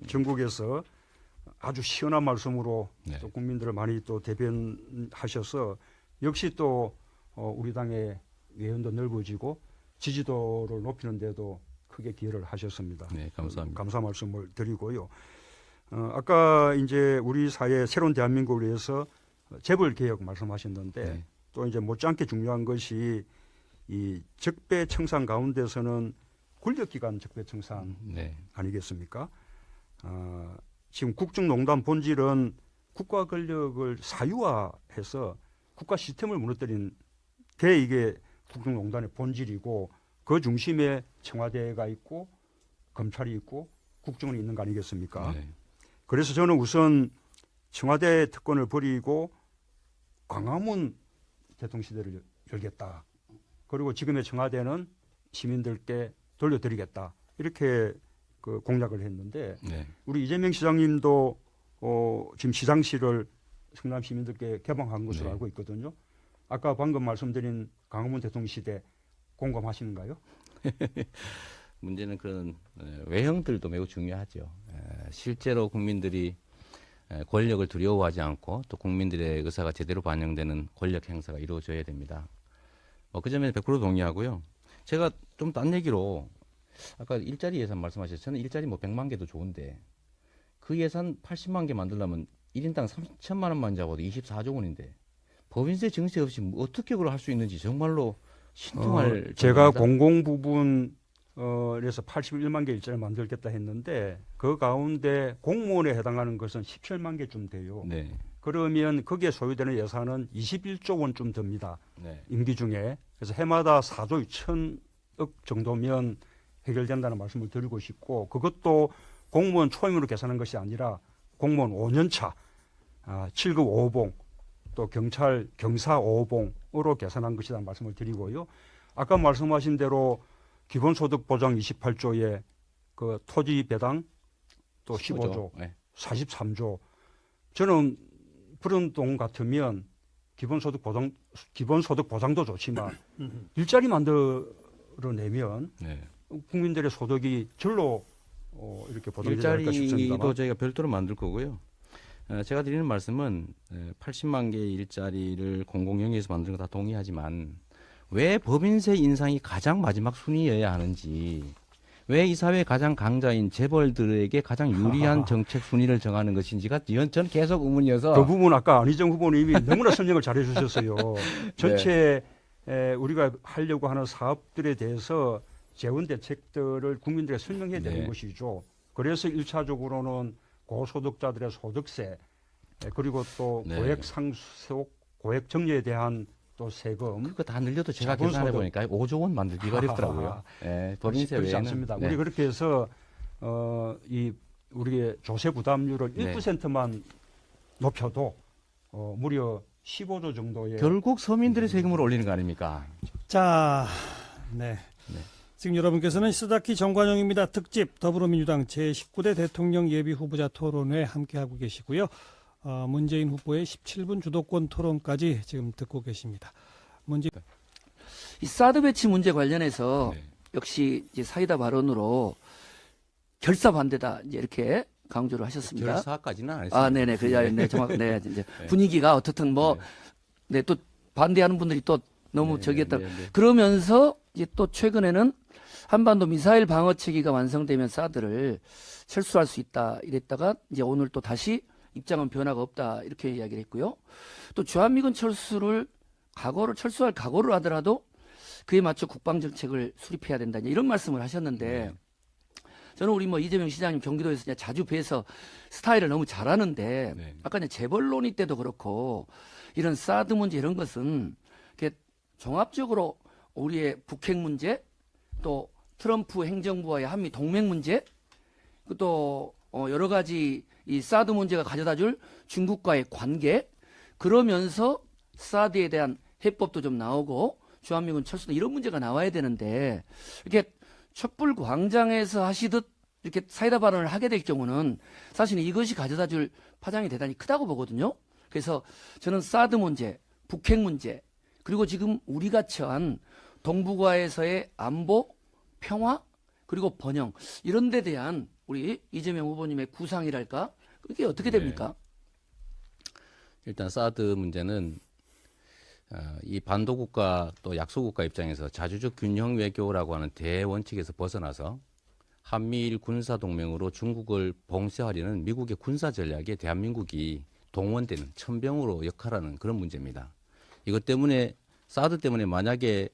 전국에서 아주 시원한 말씀으로 네. 또 국민들을 많이 또 대변하셔서 역시 또 우리 당의 외연도 넓어지고 지지도를 높이는 데도 크게 기여를 하셨습니다. 네, 감사합니다. 감사 말씀을 드리고요. 아까 이제 우리 사회 새로운 대한민국을 위해서 재벌 개혁 말씀하셨는데 네. 또 이제 못지않게 중요한 것이 이 적폐청산 가운데서는 권력기관 적폐청산 네. 아니겠습니까? 지금 국정농단 본질은 국가 권력을 사유화해서 국가 시스템을 무너뜨린 게 이게 국정농단의 본질이고 그 중심에 청와대가 있고 검찰이 있고 국정원이 있는 거 아니겠습니까? 네. 그래서 저는 우선 청와대 특권을 버리고 광화문 대통령시대를 열겠다. 그리고 지금의 청와대는 시민들께 돌려드리겠다. 이렇게 그 공약을 했는데 네. 우리 이재명 시장님도 지금 시장실을 성남 시민들께 개방한 것으로 네. 알고 있거든요. 아까 방금 말씀드린 광화문 대통령시대 공감하시는가요? 문제는 그런 외형들도 매우 중요하죠. 실제로 국민들이 권력을 두려워하지 않고 또 국민들의 의사가 제대로 반영되는 권력 행사가 이루어져야 됩니다. 그 점에 100% 동의하고요. 제가 좀 딴 얘기로 아까 일자리 예산 말씀하셨어요. 저는 일자리 100만 개도 좋은데 그 예산 80만 개 만들려면 1인당 3천만 원만 잡아도 24조 원인데 법인세 증세 없이 어떻게 그걸 할 수 있는지 정말로 신통할 제가 정도입니다. 공공 부분에서 81만 개 일자리를 만들겠다 했는데 그 가운데 공무원에 해당하는 것은 17만 개쯤 돼요. 네. 그러면 거기에 소요되는 예산은 21조 원쯤 듭니다. 네. 임기 중에. 그래서 해마다 4조 2천억 정도면 해결된다는 말씀을 드리고 싶고 그것도 공무원 초임으로 계산한 것이 아니라 공무원 5년차 7급 5호봉 또 경찰 경사 5호봉으로 계산한 것이라는 말씀을 드리고요. 아까 말씀하신 대로 기본소득 보장 28조에 그 토지 배당 또 15조, 네. 43조. 저는 그런 돈 같으면 기본소득 보장도 좋지만 일자리 만들어내면 네. 국민들의 소득이 절로 이렇게 보장되지 않을까 일자리도 싶습니다만. 저희가 별도로 만들 거고요. 제가 드리는 말씀은 80만 개의 일자리를 공공영리에서 만드는 거 다 동의하지만 왜 법인세 인상이 가장 마지막 순위여야 하는지 왜 이 사회 가장 강자인 재벌들에게 가장 유리한 정책 순위를 정하는 것인지가 저는 계속 의문이어서 그 부분 아까 안희정 후보님이 너무나 설명을 잘해 주셨어요. 전체 우리가 하려고 하는 사업들에 대해서 재원 대책들을 국민들에게 설명해야 되는 네. 것이죠. 그래서 1차적으로는 고소득자들의 소득세 그리고 또 네. 고액 상속, 고액 정리에 대한 또 세금. 그거 다 늘려도 제가 자본소득. 계산해 보니까 5조 원 만들기가 어렵더라고요. 네, 법인세 그렇지 외에는 않습니다. 네. 우리 그렇게 해서 우리의 조세 부담률을 네. 1%만 높여도 무려 15조 정도의 결국 서민들의 세금을 올리는 거 아닙니까? 자, 네. 네. 지금 여러분께서는 시사다키 정관용입니다. 특집 더불어민주당 제19대 대통령 예비 후보자 토론회 함께하고 계시고요. 문재인 후보의 17분 주도권 토론까지 지금 듣고 계십니다. 이 사드 배치 문제 관련해서 네. 역시 이제 사이다 발언으로 결사 반대다 이제 이렇게 강조를 하셨습니다. 결사까지는 안 했습니다. 네네, 네, 정확, 네, 이제 네. 분위기가 어떻든 네, 또 반대하는 분들이 또 너무 네, 저기했다. 네, 네. 그러면서 이제 또 최근에는 한반도 미사일 방어 체계가 완성되면 사드를 철수할 수 있다 이랬다가 이제 오늘 또 다시 입장은 변화가 없다 이렇게 이야기를 했고요. 또 주한미군 철수할 각오를 하더라도 그에 맞춰 국방정책을 수립해야 된다 이런 말씀을 하셨는데 네. 저는 우리 이재명 시장님 경기도에서 그냥 자주 뵈서 스타일을 너무 잘하는데 네. 아까 이제 재벌 논의 때도 그렇고 이런 사드 문제 이런 것은 이렇게 종합적으로 우리의 북핵 문제 또 트럼프 행정부와의 한미 동맹 문제 또 여러 가지 이 사드 문제가 가져다줄 중국과의 관계 그러면서 사드에 대한 해법도 좀 나오고 주한미군 철수도 이런 문제가 나와야 되는데 이렇게 촛불 광장에서 하시듯 이렇게 사이다 발언을 하게 될 경우는 사실 이것이 가져다줄 파장이 대단히 크다고 보거든요. 그래서 저는 사드 문제, 북핵 문제 그리고 지금 우리가 처한 동북아에서의 안보, 평화 그리고 번영 이런 데 대한 우리 이재명 후보님의 구상이랄까? 그게 어떻게 네. 됩니까? 일단 사드 문제는 이 반도국가 또 약소국가 입장에서 자주적 균형 외교라고 하는 대원칙에서 벗어나서 한미일 군사동맹으로 중국을 봉쇄하려는 미국의 군사 전략에 대한민국이 동원되는 천병으로 역할하는 그런 문제입니다. 이것 때문에 사드 때문에 만약에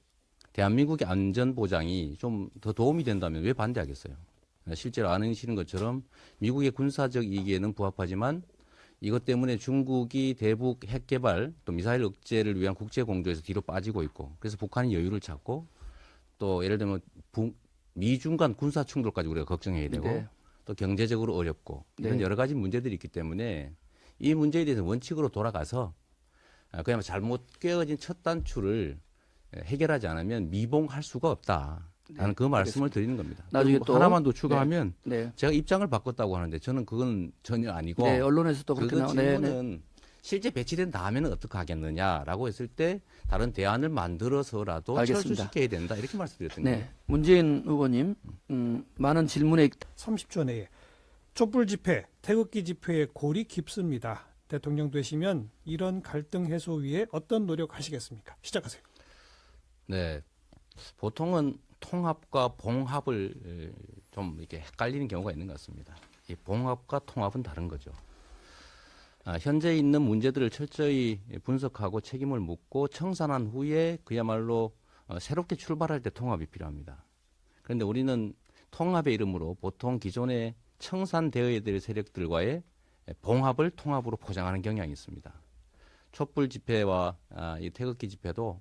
대한민국의 안전 보장이 좀 더 도움이 된다면 왜 반대하겠어요? 실제로 아시는 것처럼 미국의 군사적 이익에는 부합하지만 이것 때문에 중국이 대북 핵 개발 또 미사일 억제를 위한 국제 공조에서 뒤로 빠지고 있고 그래서 북한이 여유를 찾고 또 예를 들면 미중 간 군사 충돌까지 우리가 걱정해야 되고 네. 또 경제적으로 어렵고 이런 네. 여러 가지 문제들이 있기 때문에 이 문제에 대해서 원칙으로 돌아가서 그냥 잘못 깨어진 첫 단추를 해결하지 않으면 미봉할 수가 없다. 나는 그 말씀을 드리는 겁니다. 나중에 그리고 또 하나만 더 추가하면 네. 제가 입장을 바꿨다고 하는데 저는 그건 전혀 아니고 네, 언론에서 또 그렇게 그 나오네. 네. 질문은 실제 배치된 다음에는 어떻게 하겠느냐라고 했을 때 다른 대안을 만들어서라도 알겠습니다. 철수시켜야 된다 이렇게 말씀드렸던 거예요. 네. 문재인 후보님, 많은 질문에 30초 내에 촛불 집회, 태극기 집회의 골이 깊습니다. 대통령 되시면 이런 갈등 해소 위에 어떤 노력하시겠습니까? 시작하세요. 네, 보통은 통합과 봉합을 좀 이렇게 헷갈리는 경우가 있는 것 같습니다. 이 봉합과 통합은 다른 거죠. 현재 있는 문제들을 철저히 분석하고 책임을 묻고 청산한 후에 그야말로 새롭게 출발할 때 통합이 필요합니다. 그런데 우리는 통합의 이름으로 보통 기존에 청산되어야 될 세력들과의 봉합을 통합으로 포장하는 경향이 있습니다. 촛불 집회와 이 태극기 집회도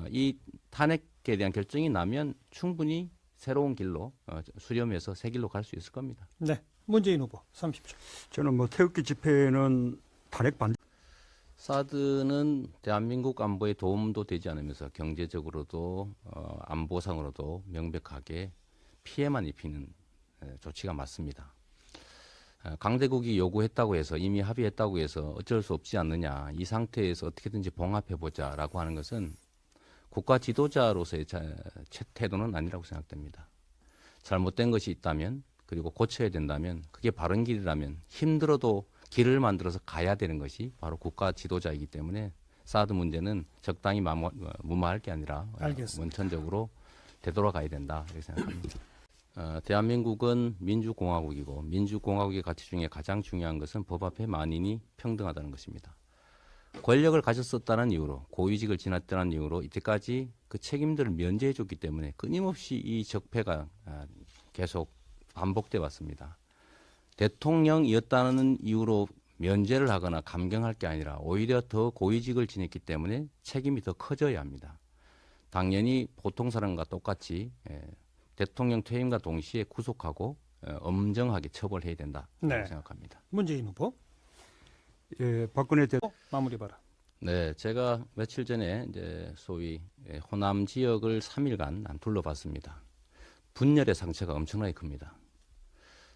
이 탄핵에 대한 결정이 나면 충분히 새로운 길로 수렴해서 새 길로 갈 수 있을 겁니다. 네, 문재인 후보 30초. 저는 뭐 태극기 집회는 탄핵 반대. 사드는 대한민국 안보에 도움도 되지 않으면서 경제적으로도 안보상으로도 명백하게 피해만 입히는 조치가 맞습니다. 강대국이 요구했다고 해서 이미 합의했다고 해서 어쩔 수 없지 않느냐 이 상태에서 어떻게든지 봉합해보자라고 하는 것은 국가 지도자로서의 태도는 아니라고 생각됩니다. 잘못된 것이 있다면 그리고 고쳐야 된다면 그게 바른 길이라면 힘들어도 길을 만들어서 가야 되는 것이 바로 국가 지도자이기 때문에 사드 문제는 적당히 무마할 게 아니라 알겠습니다. 원천적으로 되돌아가야 된다 이렇게 생각합니다. 대한민국은 민주공화국이고 민주공화국의 가치 중에 가장 중요한 것은 법 앞에 만인이 평등하다는 것입니다. 권력을 가졌었다는 이유로 고위직을 지났다는 이유로 이때까지 그 책임들을 면제해 줬기 때문에 끊임없이 이 적폐가 계속 반복돼 왔습니다. 대통령이었다는 이유로 면제를 하거나 감경할 게 아니라 오히려 더 고위직을 지냈기 때문에 책임이 더 커져야 합니다. 당연히 보통 사람과 똑같이 대통령 퇴임과 동시에 구속하고 엄정하게 처벌해야 된다고 네. 생각합니다. 문재인 후보 예, 박근혜 대 마무리 발언. 네, 제가 며칠 전에 이제 소위 호남 지역을 3일간 둘러봤습니다. 분열의 상처가 엄청나게 큽니다.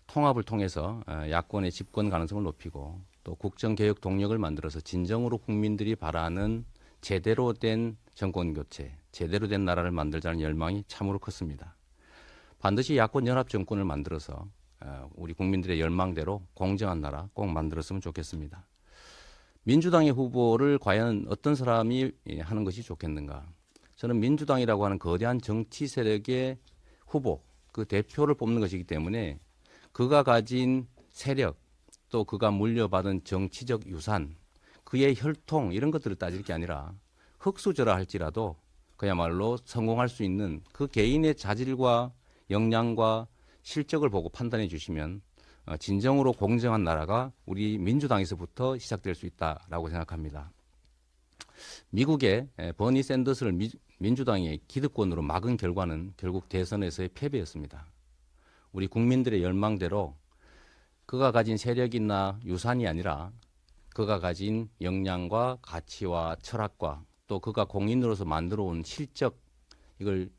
통합을 통해서 야권의 집권 가능성을 높이고 또 국정개혁 동력을 만들어서 진정으로 국민들이 바라는 제대로 된 정권 교체, 제대로 된 나라를 만들자는 열망이 참으로 컸습니다. 반드시 야권 연합 정권을 만들어서 우리 국민들의 열망대로 공정한 나라 꼭 만들었으면 좋겠습니다. 민주당의 후보를 과연 어떤 사람이 하는 것이 좋겠는가? 저는 민주당이라고 하는 거대한 정치 세력의 후보, 그 대표를 뽑는 것이기 때문에 그가 가진 세력, 또 그가 물려받은 정치적 유산, 그의 혈통 이런 것들을 따질 게 아니라 흙수저라 할지라도 그야말로 성공할 수 있는 그 개인의 자질과 역량과 실적을 보고 판단해 주시면 진정으로 공정한 나라가 우리 민주당에서부터 시작될 수 있다라고 생각합니다. 미국의 버니 샌더스를 민주당의 기득권으로 막은 결과는 결국 대선에서의 패배였습니다. 우리 국민들의 열망대로 그가 가진 세력이나 유산이 아니라 그가 가진 역량과 가치와 철학과 또 그가 공인으로서 만들어 온 실적 이걸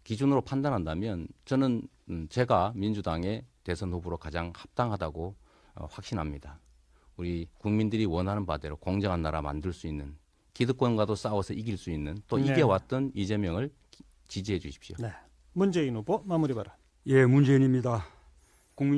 기준으로 판단한다면 저는 제가 민주당의 대선 후보로 가장 합당하다고 확신합니다. 우리 국민들이 원하는 바대로 공정한 나라 만들 수 있는 기득권과도 싸워서 이길 수 있는 또 네. 이겨왔던 이재명을 지지해 주십시오. 네, 문재인 후보 마무리 발언. 예, 문재인입니다. 국민